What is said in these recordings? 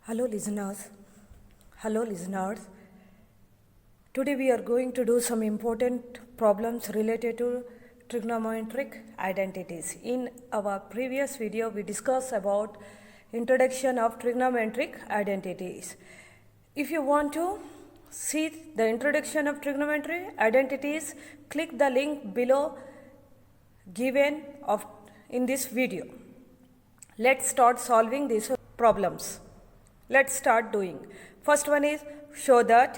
Hello listeners. Hello listeners. Today we are going to do some important problems related to trigonometric identities. In our previous video we discussed about introduction of trigonometric identities. If you want to see the introduction of trigonometry identities, click the link below given in this video. Let's start solving these problems. Let's start doing. First one is show that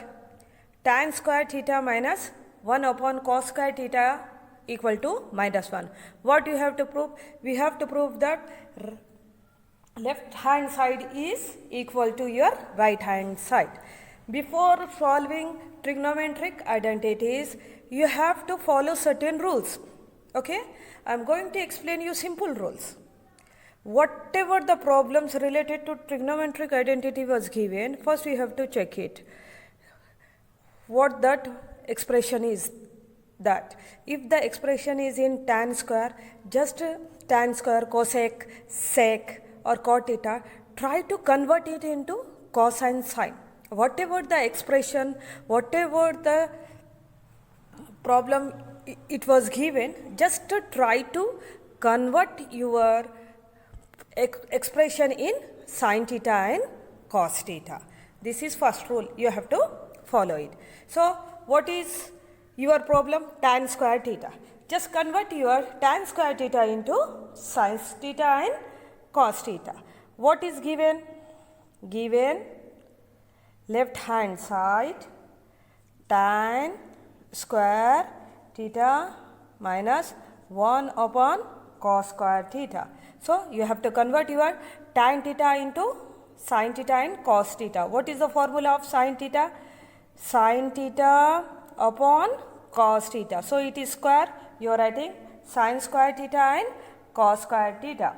tan square theta minus 1 upon cos square theta equal to minus 1. What you have to prove? We have to prove that left hand side is equal to your right hand side. Before solving trigonometric identities, you have to follow certain rules. Okay? I am going to explain you simple rules. Whatever the problems related to trigonometric identity was given, first we have to check it. What that expression is that. If the expression is in tan square, just tan square, cosec, sec or cot theta, try to convert it into cosine sine. Whatever the expression, whatever the problem it was given, just to try to convert your expression in sine theta and cos theta. This is first rule. You have to follow it. So, what is your problem? Tan square theta. Just convert your tan square theta into sine theta and cos theta. What is given? Given left hand side tan square theta minus 1 upon cos square theta. So, you have to convert your tan theta into sin theta and cos theta. What is the formula of sin theta? Sin theta upon cos theta. So, it is square. You are writing sin square theta and cos square theta.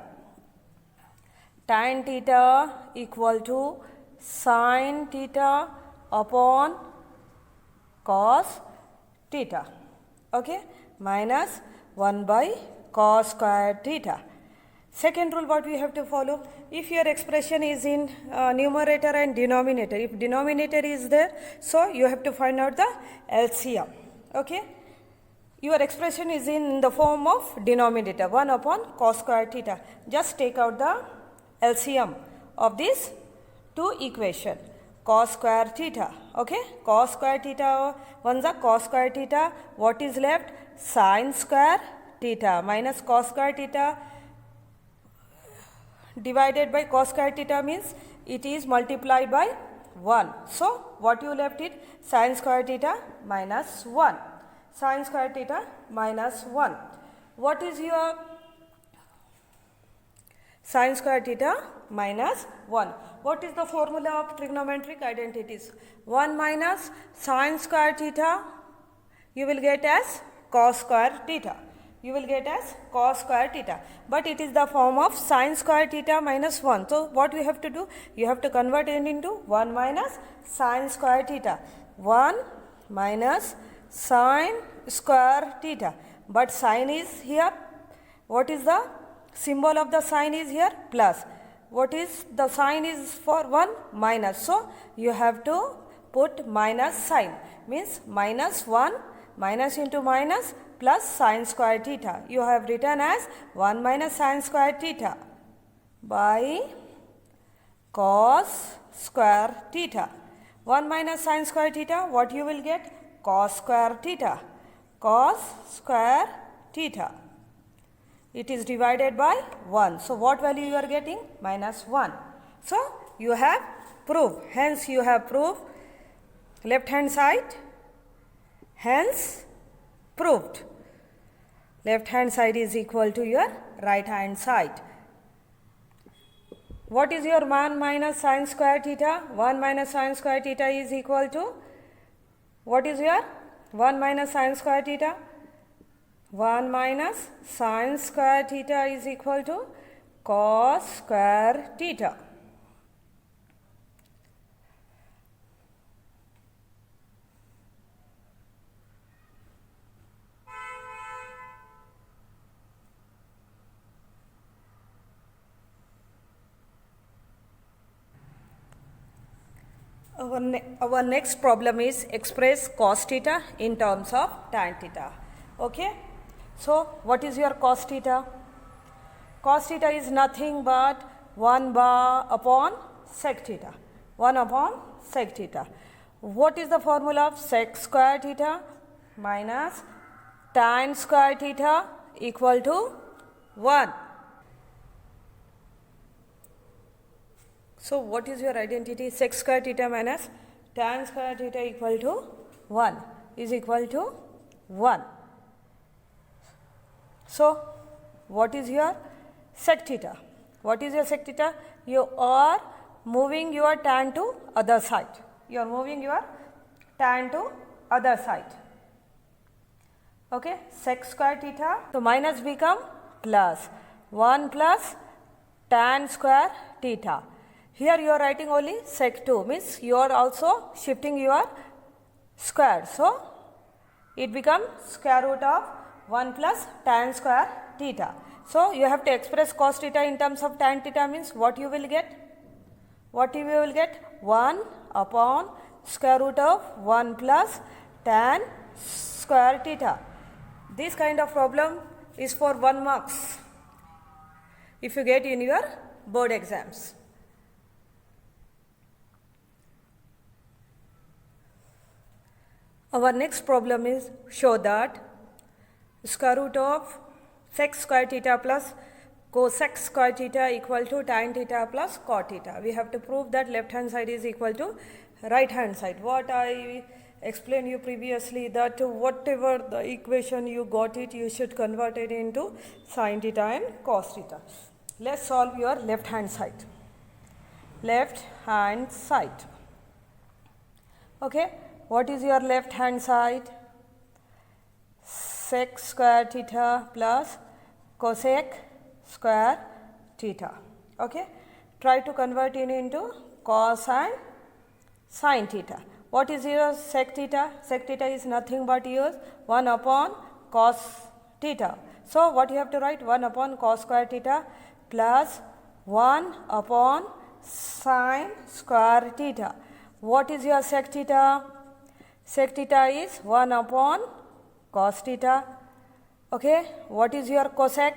Tan theta equal to sin theta upon cos theta. Okay? Minus 1 by cos square theta. Second rule what we have to follow, if your expression is in numerator and denominator, if denominator is there, so you have to find out the LCM. Okay? Your expression is in the form of denominator 1 upon cos square theta. Just take out the LCM of these two equation. Cos square theta. Okay? Cos square theta, one's a cos square theta. What is left? Sin square theta minus cos square theta divided by cos square theta means it is multiplied by 1. So, what you left it? Sin square theta minus 1. Sin square theta minus 1. What is your sin square theta minus 1? What is the formula of trigonometric identities? 1 minus sin square theta you will get as cos square theta. You will get as cos square theta, but it is the form of sin square theta minus 1. So, what we have to do? You have to convert it into 1 minus sin square theta. 1 minus sin square theta, but sin is here. What is the symbol of the sign is here? Plus. What is the sign is for 1? Minus. So, you have to put minus sign, means minus 1 minus into minus plus sin square theta. You have written as 1 minus sin square theta by cos square theta. 1 minus sin square theta, what you will get? Cos square theta. Cos square theta. It is divided by 1. So, what value you are getting? Minus 1. So, you have proved. Hence, you have proved left hand side. Hence, proved. Left hand side is equal to your right hand side. What is your 1 minus sin square theta? 1 minus sin square theta is equal to, what is your 1 minus sin square theta? 1 minus sin square theta is equal to cos square theta. Our next problem is express cos theta in terms of tan theta. Okay. So what is your cos theta? Cos theta is nothing but 1 bar upon sec theta. 1 upon sec theta. What is the formula of sec square theta minus tan square theta equal to 1. So what is your identity? Sec square theta minus tan square theta equal to 1 is equal to 1. So what is your sec theta? What is your sec theta? You are moving your tan to other side. You are moving your tan to other side. Okay, sec square theta. So minus become plus 1 plus tan square theta. Here you are writing only sec 2, means you are also shifting your square. So it becomes square root of 1 plus tan square theta. So you have to express cos theta in terms of tan theta, means what you will get? What you will get? 1 upon square root of 1 plus tan square theta. This kind of problem is for 1 marks if you get in your board exams. Our next problem is show that square root of sec square theta plus cosec square theta equal to tan theta plus cot theta. We have to prove that left hand side is equal to right hand side. What I explained you previously, that whatever the equation you got it, you should convert it into sin theta and cos theta. Let's solve your left hand side. Left hand side. Okay. What is your left hand side? Sec square theta plus cosec square theta. Okay. Try to convert it into cos and sin theta. What is your sec theta? Sec theta is nothing but use 1 upon cos theta. So what you have to write? 1 upon cos square theta plus 1 upon sin square theta. What is your sec theta? Sec theta is 1 upon cos theta. Okay. What is your cosec?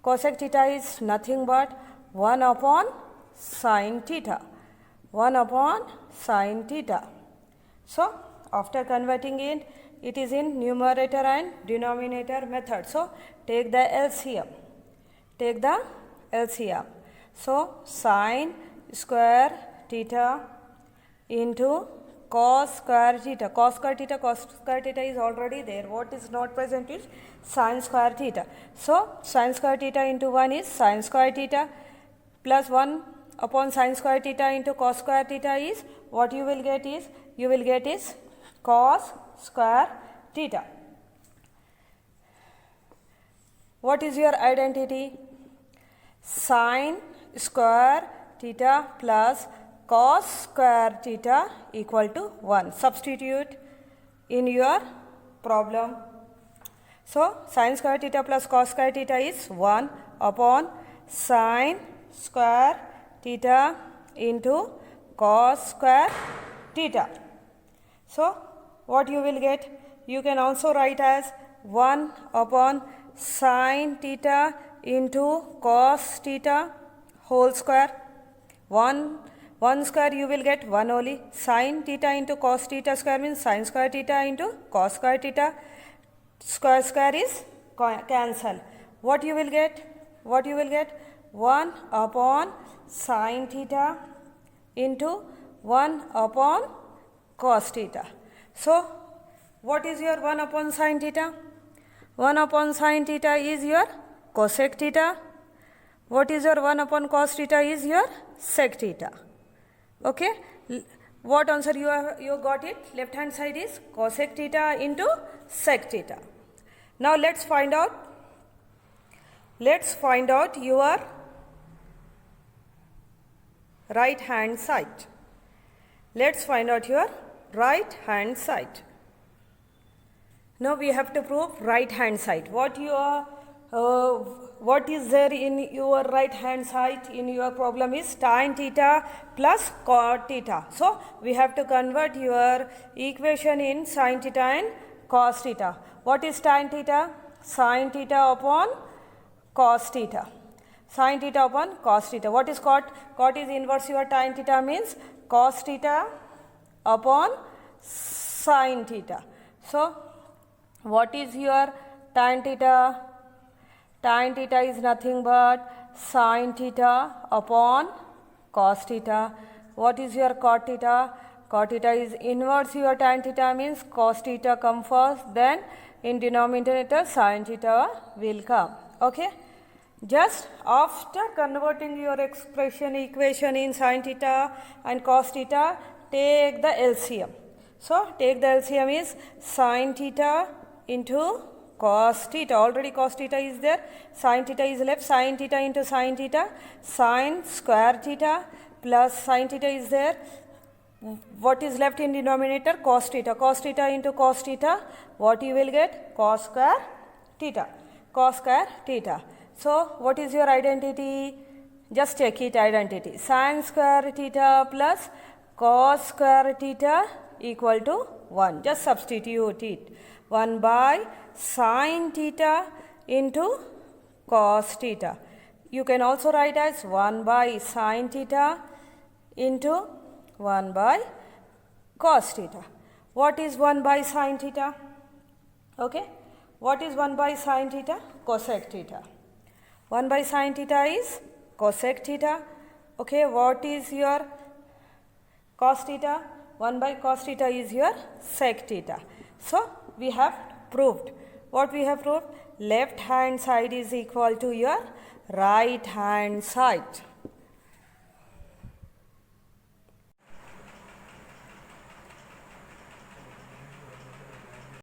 Cosec theta is nothing but 1 upon sin theta. 1 upon sin theta. So after converting it is in numerator and denominator method. So take the LCM. Take the LCM. So sin square theta into cos square theta. Cos square theta is already there. What is not present is sin square theta. So sin square theta into 1 is sin square theta plus 1 upon sin square theta into cos square theta is what you will get is cos square theta. What is your identity? Sin square theta plus cos square theta equal to 1. Substitute in your problem. So sin square theta plus cos square theta is 1 upon sin square theta into cos square theta. So what you will get? You can also write as 1 upon sin theta into cos theta whole square. 1 square you will get 1 only. Sin theta into cos theta square means sin square theta into cos square theta. Square is cancel. What you will get? 1 upon sin theta into 1 upon cos theta. So what is your 1 upon sin theta? 1 upon sin theta is your cosec theta. What is your 1 upon cos theta is your sec theta. Okay. What answer you got it? Left hand side is cosec theta into sec theta. Now let's find out your right hand side. Let's find out your right hand side. Now we have to prove right hand side. What you are what is there in your right hand side in your problem is tan theta plus cot theta. So we have to convert your equation in sin theta and cos theta. What is tan theta? Sin theta upon cos theta. Sin theta upon cos theta. What is cot? Cot is inverse your tan theta, means cos theta upon sin theta. So what is your tan theta? Tan theta is nothing but sin theta upon cos theta. What is your cot theta? Cot theta is inverse your tan theta, means cos theta come first, then in denominator sin theta will come. Okay. Just after converting your expression equation in sin theta and cos theta, take the LCM. So take the LCM is sin theta into cos theta. Already cos theta is there, sin theta is left, sin theta into sin theta, sin square theta plus sin theta is there. What is left in denominator? Cos theta. Cos theta into cos theta, what you will get? Cos square theta. Cos square theta. So what is your identity? Just check it, identity. Sin square theta plus cos square theta equal to 1. Just substitute it. 1 by sin theta into cos theta. You can also write as 1 by sin theta into 1 by cos theta. What is 1 by sin theta? Okay. What is 1 by sin theta? Cosec theta. 1 by sin theta is cosec theta. Okay. What is your cos theta? 1 by cos theta is your sec theta. So we have proved. What we have proved? Left hand side is equal to your right hand side.